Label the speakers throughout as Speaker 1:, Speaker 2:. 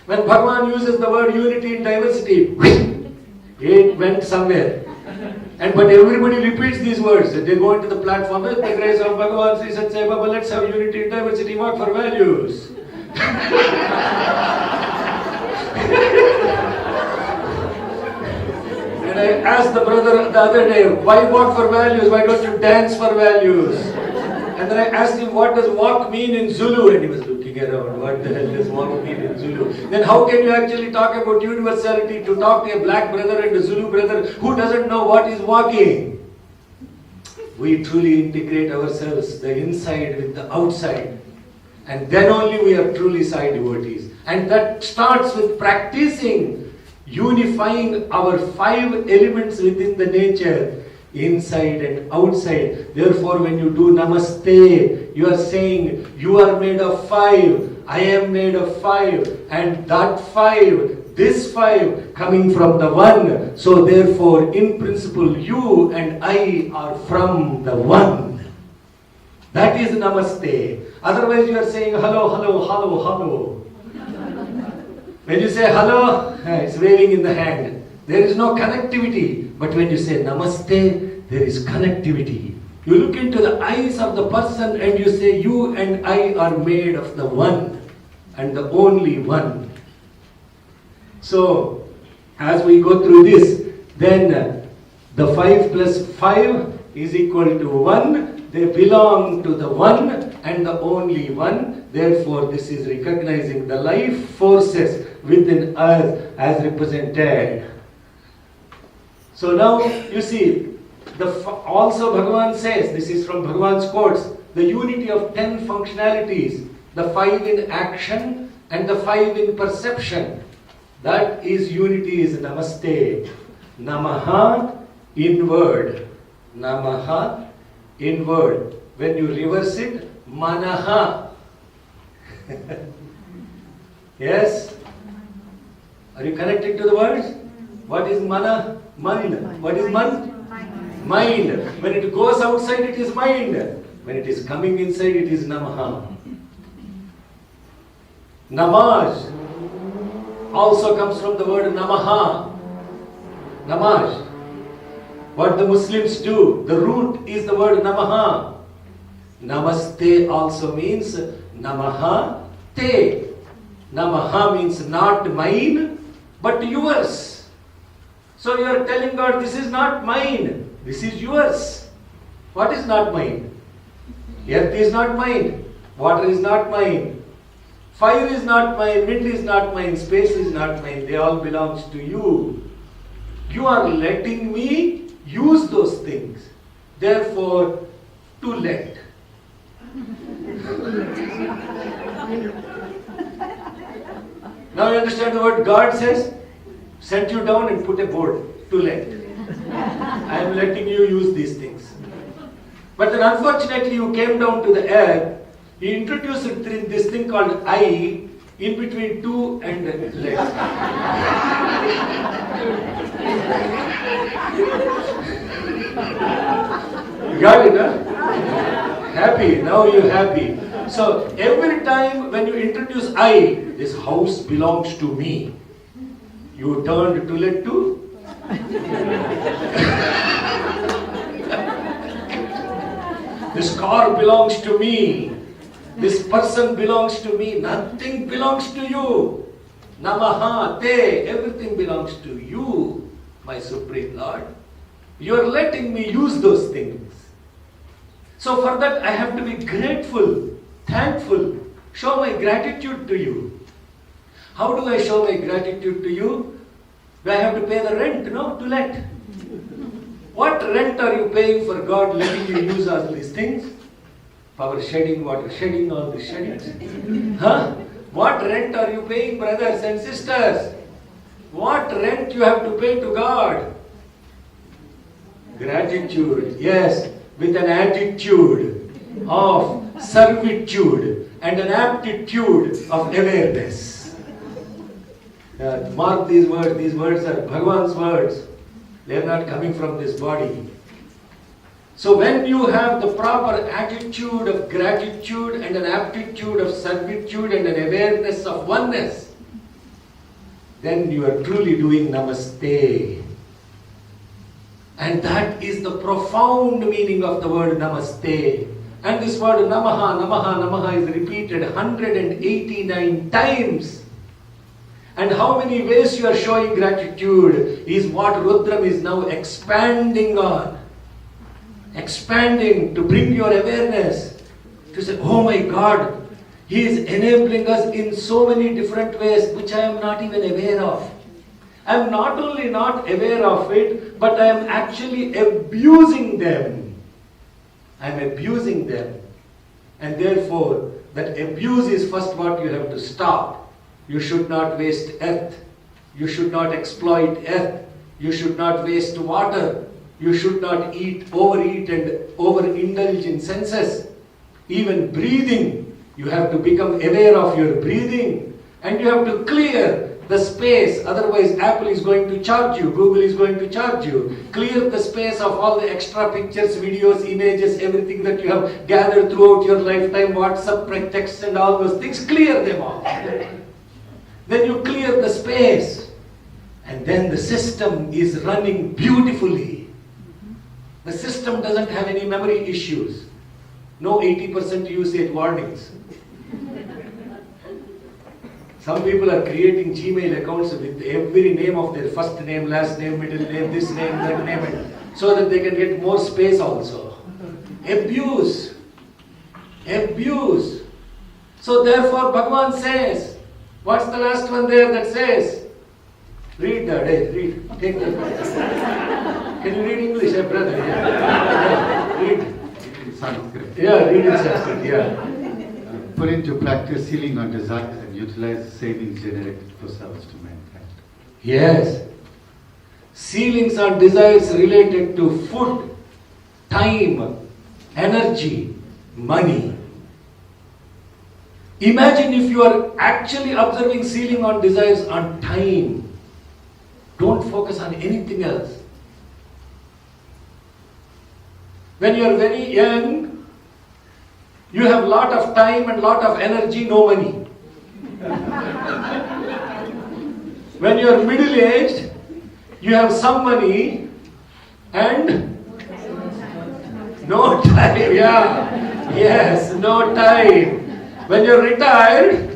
Speaker 1: When Bhagavan uses the word unity in diversity, it went somewhere. But everybody repeats these words. They go into the platform, with the grace of Bhagavan, Sri Sat Sai Baba, let's have unity in diversity, work for values. And I asked the brother the other day, why walk for values? Why don't you dance for values? And then I asked him, what does walk mean in Zulu? And he was looking around, what the hell does walk mean in Zulu? Then how can you actually talk about universality to talk to a black brother and a Zulu brother who doesn't know what is walking? We truly integrate ourselves, the inside with the outside. And then only we are truly Sai devotees. And that starts with practicing, unifying our 5 elements within the nature, inside and outside. Therefore, when you do Namaste, you are saying, you are made of 5, I am made of 5, and that 5, this 5 coming from the One. So therefore, in principle, you and I are from the One. That is Namaste. Otherwise, you are saying hello, hello, hello, hello. When you say hello, it's waving in the hand. There is no connectivity. But when you say Namaste, there is connectivity. You look into the eyes of the person and you say, you and I are made of the One and the only One. So, as we go through this, then the 5 plus 5 is equal to 1. They belong to the One and the only One. Therefore, this is recognizing the life forces within us as represented. So now, you see, also Bhagavan says, this is from Bhagavan's quotes, the unity of 10 functionalities, the 5 in action and the 5 in perception. That is unity, is Namaste. Namaha, inward. Namaha, inward. When you reverse it, Manaha. Yes? Are you connected to the words? What is mana? Mind. What is man? Mind. When it goes outside, it is mind. When it is coming inside, it is Namaha. Namaz also comes from the word Namaha. Namaz. What the Muslims do, the root is the word Namaha. Namaste also means Namaha Te. Namaha means not mine, but yours. So you are telling God, this is not mine, this is yours. What is not mine? Earth is not mine, water is not mine, fire is not mine, wind is not mine, space is not mine. They all belongs to you. You are letting me use those things. Therefore, to let. Now you understand the word God says? Set you down and put a board, to let. I am letting you use these things. But then unfortunately you came down to the earth, you introduced this thing called I in between to and let. You got it, huh? Happy, now you're happy. So every time when you introduce I, this house belongs to me, you turned to let to. This car belongs to me. This person belongs to me. Nothing belongs to you. Namaha, Te, everything belongs to you, my Supreme Lord. You are letting me use those things. So for that I have to be grateful, thankful, show my gratitude to you. How do I show my gratitude to you? Do I have to pay the rent? No, to let. What rent are you paying for God letting you use all these things? Power shedding, water shedding, all these sheddings. Huh? What rent are you paying, brothers and sisters? What rent you have to pay to God? Gratitude, yes, with an attitude of servitude and an aptitude of awareness. Mark these words are Bhagavan's words. They are not coming from this body. So when you have the proper attitude of gratitude and an aptitude of servitude and an awareness of oneness, then you are truly doing Namaste. And that is the profound meaning of the word Namaste. And this word Namaha, Namaha, Namaha is repeated 189 times. And how many ways you are showing gratitude is what Rudram is now expanding on. Expanding to bring your awareness. To say, oh my God, He is enabling us in so many different ways which I am not even aware of. I am not only not aware of it, but I am actually abusing them. I am abusing them. And therefore, that abuse is first what you have to stop. You should not waste earth. You should not exploit earth. You should not waste water. You should not overeat and overindulge in senses. Even breathing, you have to become aware of your breathing. And you have to clear the space, otherwise Apple is going to charge you, Google is going to charge you. Clear the space of all the extra pictures, videos, images, everything that you have gathered throughout your lifetime, WhatsApp, texts and all those things, clear them all. Then you clear the space and then the system is running beautifully. The system doesn't have any memory issues. No 80% usage warnings. Some people are creating Gmail accounts with every name of their first name, last name, middle name, this name, that name, so that they can get more space also. Abuse. Abuse. So therefore Bhagavan says, what's the last one there that says? Read that, read. Take that. Can you read English, brother? Yeah. Read.
Speaker 2: In Sanskrit.
Speaker 1: Yeah, read in Sanskrit, yeah.
Speaker 2: Put into practice healing on desires and utilize savings generated for service to mankind.
Speaker 1: Yes. Ceilings are desires related to food, time, energy, money. Imagine if you are actually observing ceiling on desires on time. Don't focus on anything else. When you are very young, you have lot of time and lot of energy, no money. When you are middle-aged, you have some money and no time. Yeah, yes, no time. When you are retired,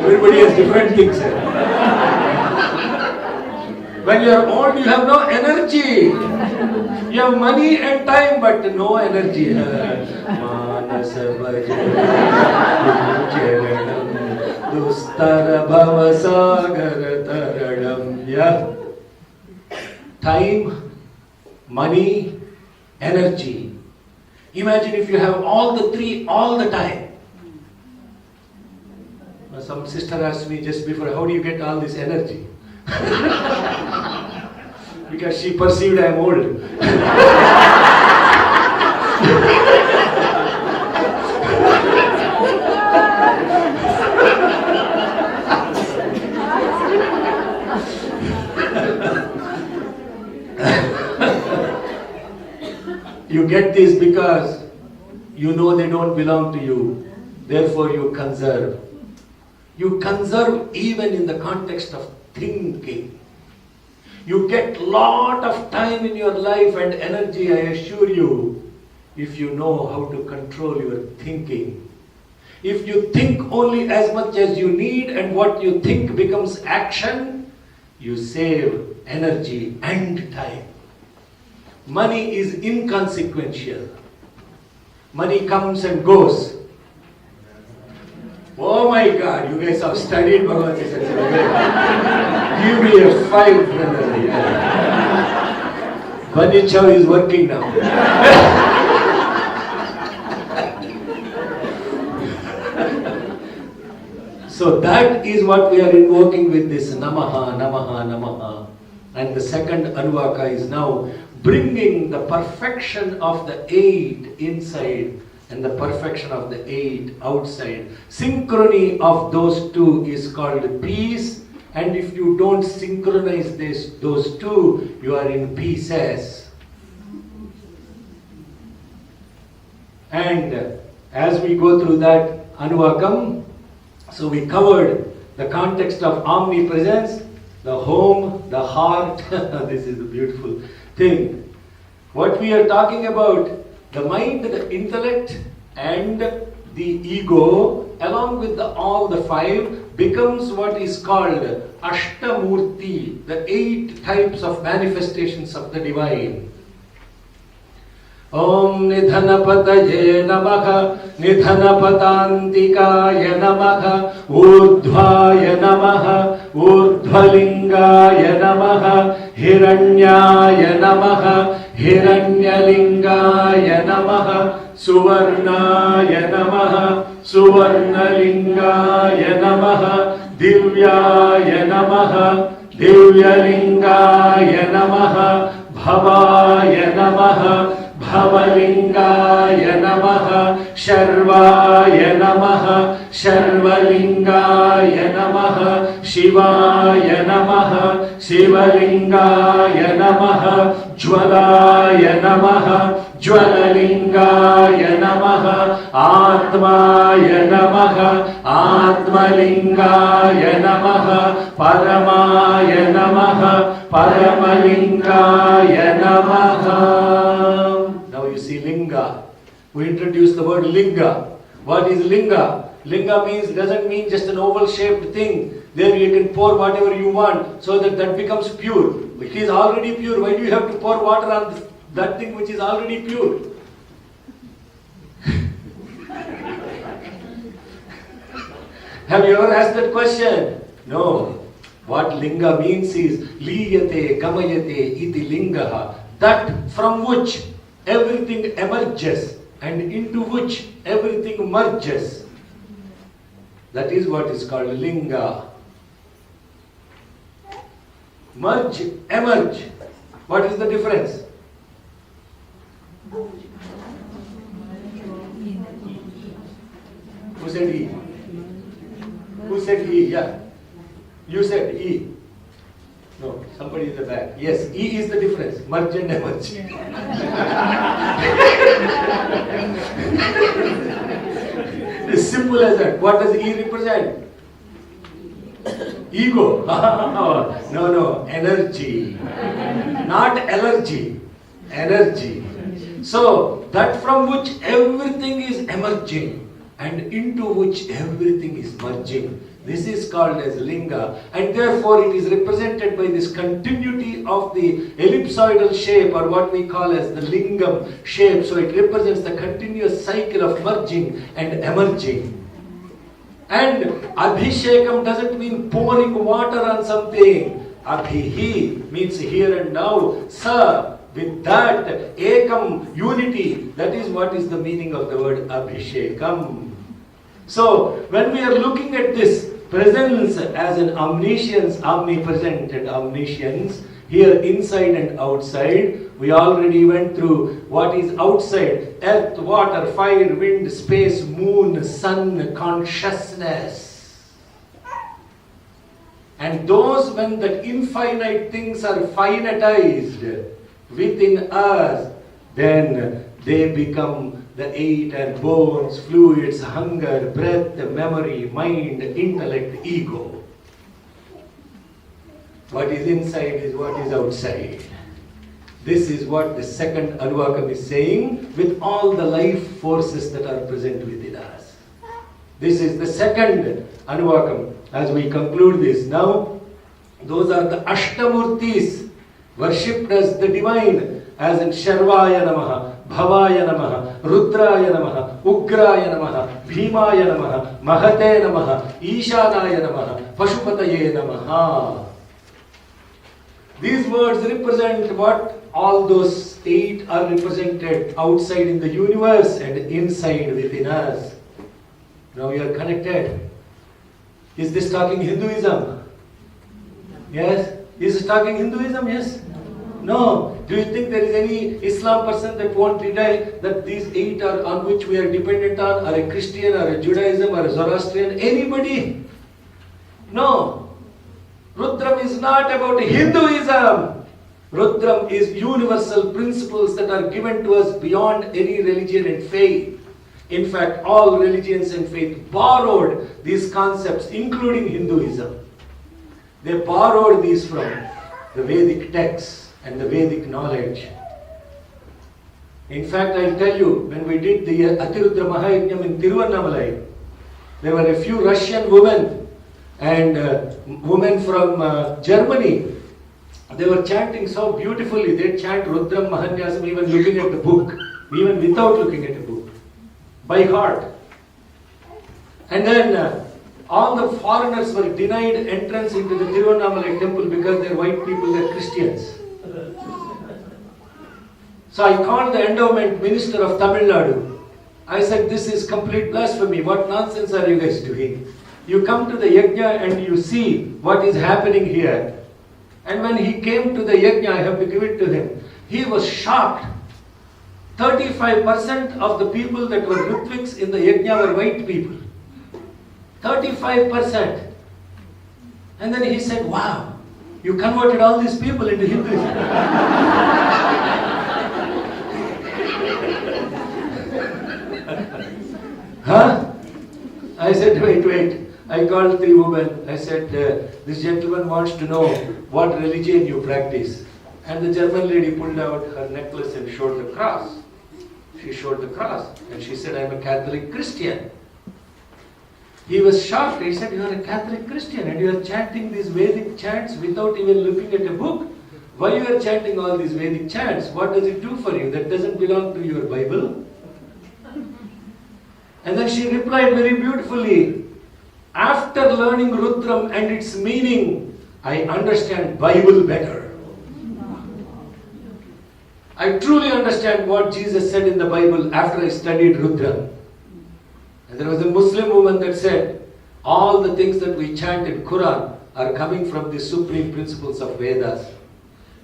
Speaker 1: everybody has different things. When you are old, you have no energy. You have money and time, but no energy. Yeah. Time, money, energy. Imagine if you have all the three all the time. Some sister asked me just before, how do you get all this energy? Because she perceived I am old. You get this because you know they don't belong to you. Therefore you conserve. You conserve even in the context of thinking. You get lot of time in your life and energy, I assure you, if you know how to control your thinking. If you think only as much as you need and what you think becomes action, you save energy and time. Money is inconsequential. Money comes and goes. Oh my God, you guys have studied Bhagavad Gita. Give me a 5, brother. Yeah. Bunny Chow is working now. So that is what we are invoking with this Namaha, Namaha, Namaha. And the second Anuvaka is now bringing the perfection of the 8 inside and the perfection of the 8 outside. Synchrony of those two is called peace, and if you don't synchronize those two, you are in pieces. And as we go through that Anuvakam, So we covered the context of omnipresence, the home, the heart. This is a beautiful thing. What we are talking about, the mind, the intellect, and the ego, along with all the five, becomes what is called Ashtamurti, the 8 types of manifestations of the divine. Om Nidhanapataye Namaha, Nidhanapatantikaye Namaha, Urdhvaya Namaha, Urdhvalingaya Namaha, Hiranyaya Namaha, Hiranyalingaya Namaha, Suvarnaya Namaha, Suvarnalingaya Namaha, Divyaya Namaha, Divyalingaya Namaha, Bhavaya Namaha, Bhavalingaya Namaha, Sharvaya Namaha, Sharvalingaya Namaha, Shivaya Namaha, Shivalingaya Namaha, Jwalaya Namaha, Jwalalingaya Namaha, Atmaya Namaha, Atmalingaya Namaha, Paramaya Namaha, Paramalingaya Namaha. Now you see linga. We introduced the word linga. What is linga? Linga doesn't mean just an oval shaped thing. There you can pour whatever you want so that becomes pure. It is already pure. Why do you have to pour water on that thing which is already pure? Have you ever asked that question? No. What linga means is liyate gamayate iti lingaha, that from which everything emerges and into which everything merges. That is what is called linga. Merge, emerge. What is the difference? Who said E? Who said E? Yeah. You said E. No, somebody in the back. Yes, E is the difference. Merge and emerge. It's simple as that. What does E represent? Ego. No, energy. Not allergy. Energy. So, that from which everything is emerging and into which everything is merging. This is called as linga, and therefore it is represented by this continuity of the ellipsoidal shape, or what we call as the lingam shape. So it represents the continuous cycle of merging and emerging. And abhishekam doesn't mean pouring water on something. Abhihi means here and now. Sa, with that, ekam, unity. That is what is the meaning of the word abhishekam. So when we are looking at this presence as an omniscience, omnipresent and omniscience, here inside and outside, we already went through what is outside: earth, water, fire, wind, space, moon, sun, consciousness. And those, when that infinite things are finitized within us, then they become the 8 and bones, fluids, hunger, breath, memory, mind, intellect, ego. What is inside is what is outside. This is what the second Anuvakam is saying, with all the life forces that are present within us. This is the second Anuvakam. As we conclude this now, those are the Ashtamurtis, worshipped as the divine, as in Sharvaya Namaha, Bhavaya Namaha, Rudraya Namaha, Ugraya Namaha, Bhimaya Namaha, Mahate Namaha, Ishanaya Namaha, Pashupataye Namaha. These words represent what all those 8 are represented outside in the universe and inside within us. Now we are connected. Is this talking Hinduism? Yes? Is it talking Hinduism? Yes? No. Do you think there is any Islam person that won't deny that these 8 are on which we are dependent on, or a Christian, or a Judaism, or a Zoroastrian? Anybody? No. Rudram is not about Hinduism. Rudram is universal principles that are given to us beyond any religion and faith. In fact, all religions and faith borrowed these concepts, including Hinduism. They borrowed these from the Vedic texts and the Vedic knowledge. In fact, I'll tell you, when we did the Atirudra Mahayajnam in Tiruvannamalai, there were a few Russian women and women from Germany. They were chanting so beautifully. They chant Rudram Mahanyasam even looking at the book, even without looking at the book, by heart. And then all the foreigners were denied entrance into the Tiruvannamalai temple because they're white people, they're Christians. So I called the endowment minister of Tamil Nadu. I said, this is complete blasphemy. What nonsense are you guys doing? You come to the yajna and you see what is happening here. And when he came to the yajna, I have to give it to him, he was shocked. 35% of the people that were Ritviks in the yajna were white people. 35%. And then he said, wow, you converted all these people into Hinduism. Huh? I said, wait. I called the woman. I said, this gentleman wants to know what religion you practice. And the German lady pulled out her necklace and showed the cross. She showed the cross. And she said, I'm a Catholic Christian. He was shocked. He said, you are a Catholic Christian and you are chanting these Vedic chants without even looking at a book. Why you are chanting all these Vedic chants? What does it do for you? That doesn't belong to your Bible. And then she replied very beautifully, after learning Rudram and its meaning, I understand Bible better. I truly understand what Jesus said in the Bible after I studied Rudram. And there was a Muslim woman that said, all the things that we chant in Quran are coming from the supreme principles of Vedas.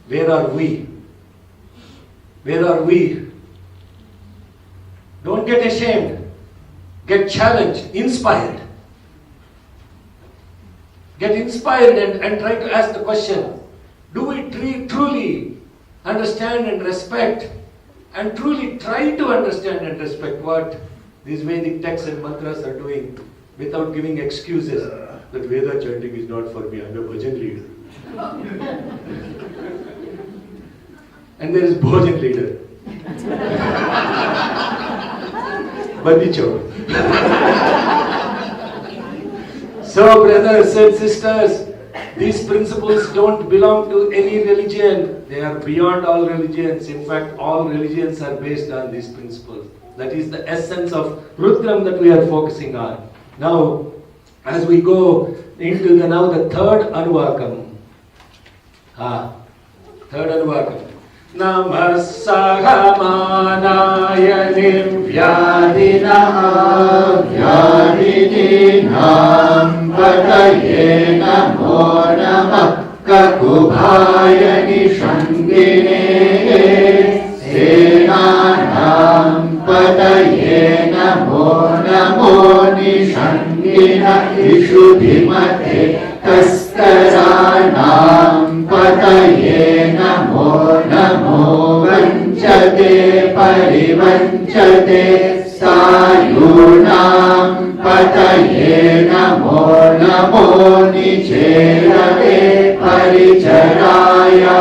Speaker 1: Where are we? Where are we? Don't get ashamed. Get challenged, inspired. Get inspired and try to ask the question, do we truly understand and respect and truly try to understand and respect what these Vedic texts and mantras are doing without giving excuses that Veda chanting is not for me, I'm a bhajan leader. And there is bhajan leader. Bandicho. So brothers and sisters, these principles don't belong to any religion. They are beyond all religions. In fact, all religions are based on these principles. That is the essence of Rudram that we are focusing on. Now, as we go into the third Anuvakam. Third Anuvakam. Namah Sahamanaya Vyadinaha Vyadidinam Pataye Namo Namah Kakubhaya Nishangine Senanam Pataye Namo Namo Nishangina Ishudhimate Kastaranam Pataye Namo Namo Vanchate Parivanchate Sayunam Pataye Namo Namo Nicherate Paricharaya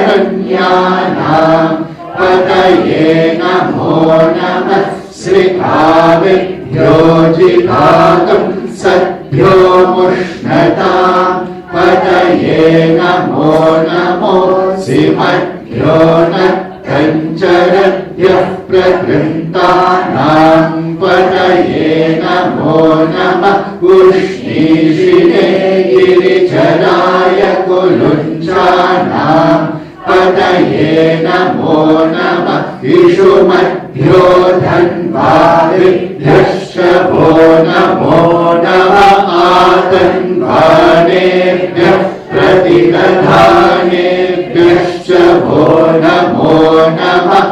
Speaker 1: Ranyanam Pataye Namo Namah Srikavibhyo Jivagam Sadbhyo Mushnatam Pataye Namo Namo Simadhyo Natkancharadhyah Prakrintanam Pataye Namo Namah Ushnishine Giricharaya Kulunchanam Pataye Namo Namah Ishumadhyo Dhanvadibhyascha Vo Namo Namah Atanvanebhyah Pratidadhanebhyascha Vo Namo Namah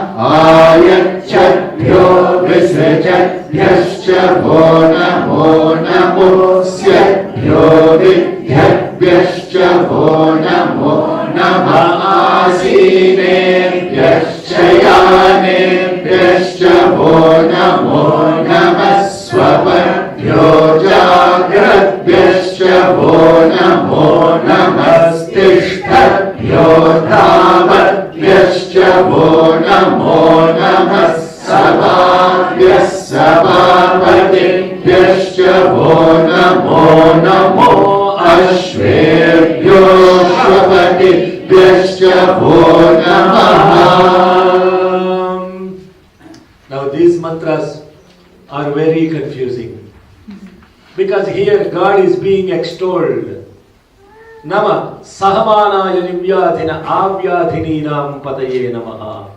Speaker 1: Ayachabhyo Visrajabhyascha Vo Namo Namosyabhyo Vidhyabhyascha Vo Namo Namah Asinebhyascha Yanebhyascha Vo Namo Namah
Speaker 2: वो नमो नमस्तिष्ठभ्यो धावद्भ्यश्च वो नमो नमः सभाभ्यः सभापतिभ्यश्च वो नमो अश्वेभ्यो श्वपतिभ्यश्च वो नमः.
Speaker 1: Now these mantras are very confusing. Because here God is being extolled. Nama sahamanaya nivyathina avyathininam pataye namaha.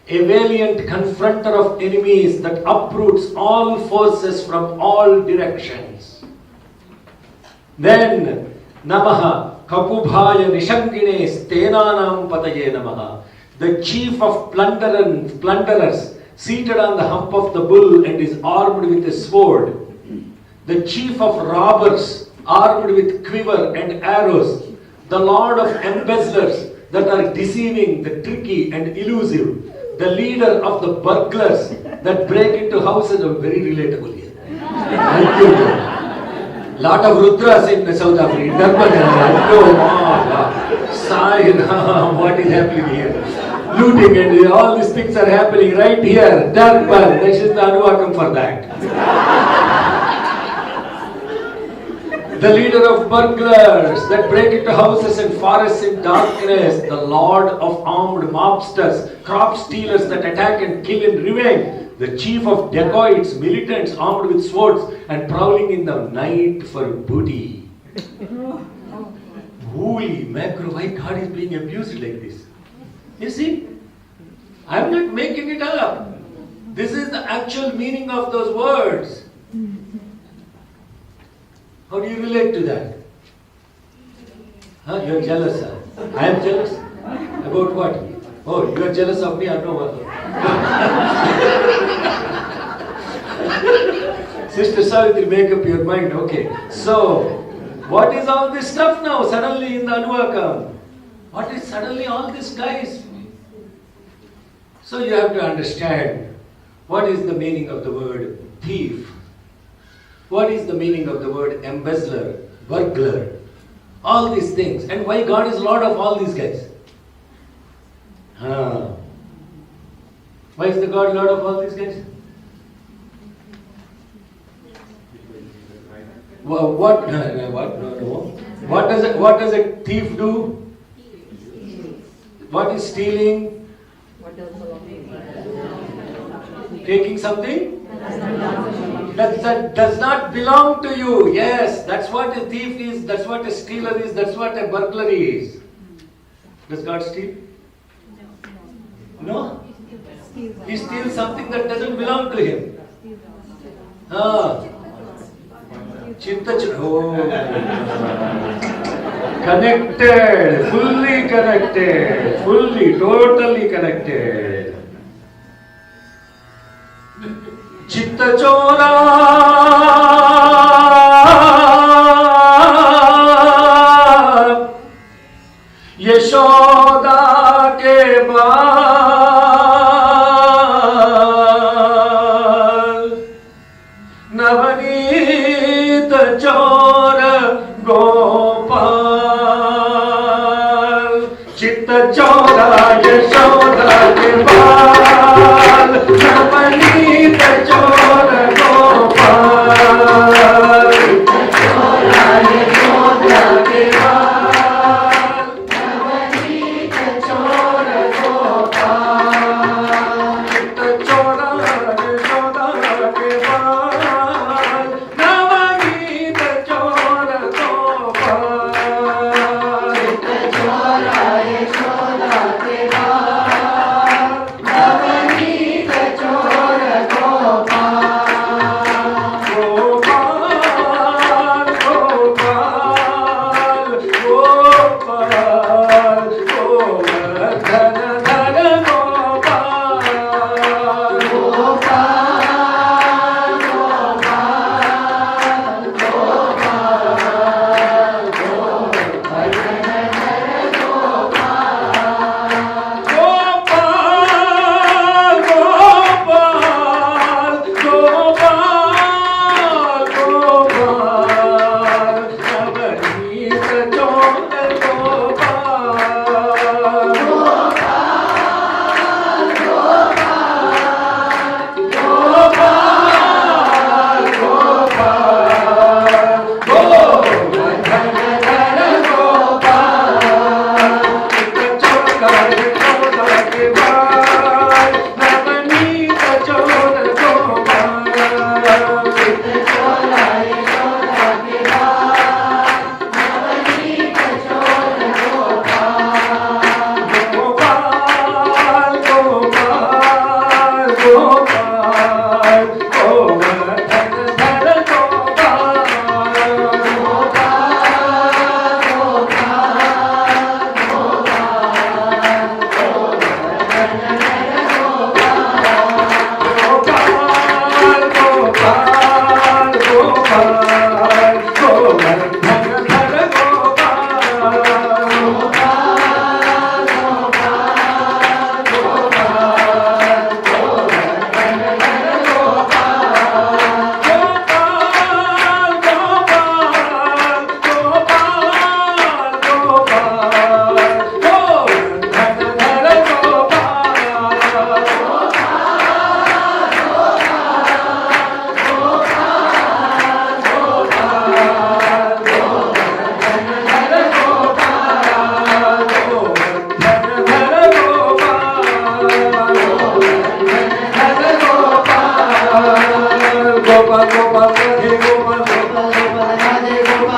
Speaker 1: A valiant confronter of enemies that uproots all forces from all directions. Then namaha kapubhaya nishangine stenanam pataye namaha. The chief of plunderers seated on the hump of the bull and is armed with a sword. The chief of robbers, armed with quiver and arrows, the lord of embezzlers that are deceiving, the tricky and elusive, the leader of the burglars that break into houses. Very relatable here. Thank you. Lot of Rudras in South Africa. What is happening here? Looting and all these things are happening right here. Durban, this is the Anuvakam for that. The leader of burglars that break into houses and forests in darkness, the lord of armed mobsters, crop stealers that attack and kill in revenge, the chief of dacoits, militants armed with swords and prowling in the night for booty. Holy macro, why God is being abused like this? You see, I am not making it up. This is the actual meaning of those words. How do you relate to that? You are jealous, huh? I am jealous? About what? Oh, you are jealous of me? I know what. Sister Savitri, make up your mind. Okay. So, what is all this stuff now suddenly in the Anuvakam? What is suddenly all this, guys? So you have to understand what is the meaning of the word thief. What is the meaning of the word embezzler, burglar, all these things, and why God is Lord of all these guys? Why is the God Lord of all these guys? What does a thief do? What is stealing? Taking something that does not belong to you. Yes, that's what a thief is, that's what a stealer is, that's what a burglar is. Does God steal? No? He steals something that doesn't belong to him. Connected, fully connected, totally connected. Chitta chora Yashoda ke baal Navaneet chora Gopal Chitta chora Yashoda ke baal Navaneet chora Gopal Chora Yashoda ke baal Navaneet chora Gopal Chitta chora Yashoda ke baal Navaneet chora Gopal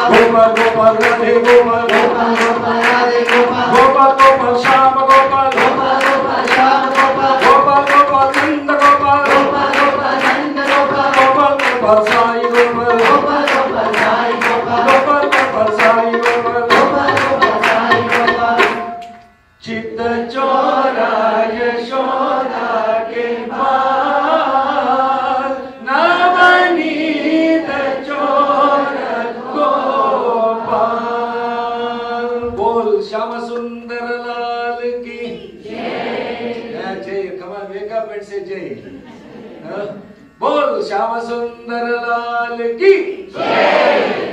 Speaker 1: Gopal Gopal Radhe Gopal,
Speaker 3: Gopal Gopal Radhe Gopal,
Speaker 1: Gopal Gopal Shama Gopal,
Speaker 3: Gopal Gopal Shama Gopal,
Speaker 1: Gopal Gopal Nanda Gopal,
Speaker 3: Gopal Gopal Nanda Gopal,
Speaker 1: Gopal Gopal Sai Gopal,
Speaker 3: Gopal Gopal Sai Gopal,
Speaker 1: Gopal Gopal Sai Gopal,
Speaker 3: Gopal Gopal Sai Gopal.
Speaker 1: Chitta Chora Yashoda ke baal, Navneet Chora Gopal. Bol Shyama Sundar Lal ki Jai. Jai. Come on, wake up and say Jai. Bol Shyama Sundar Lal ki Jai.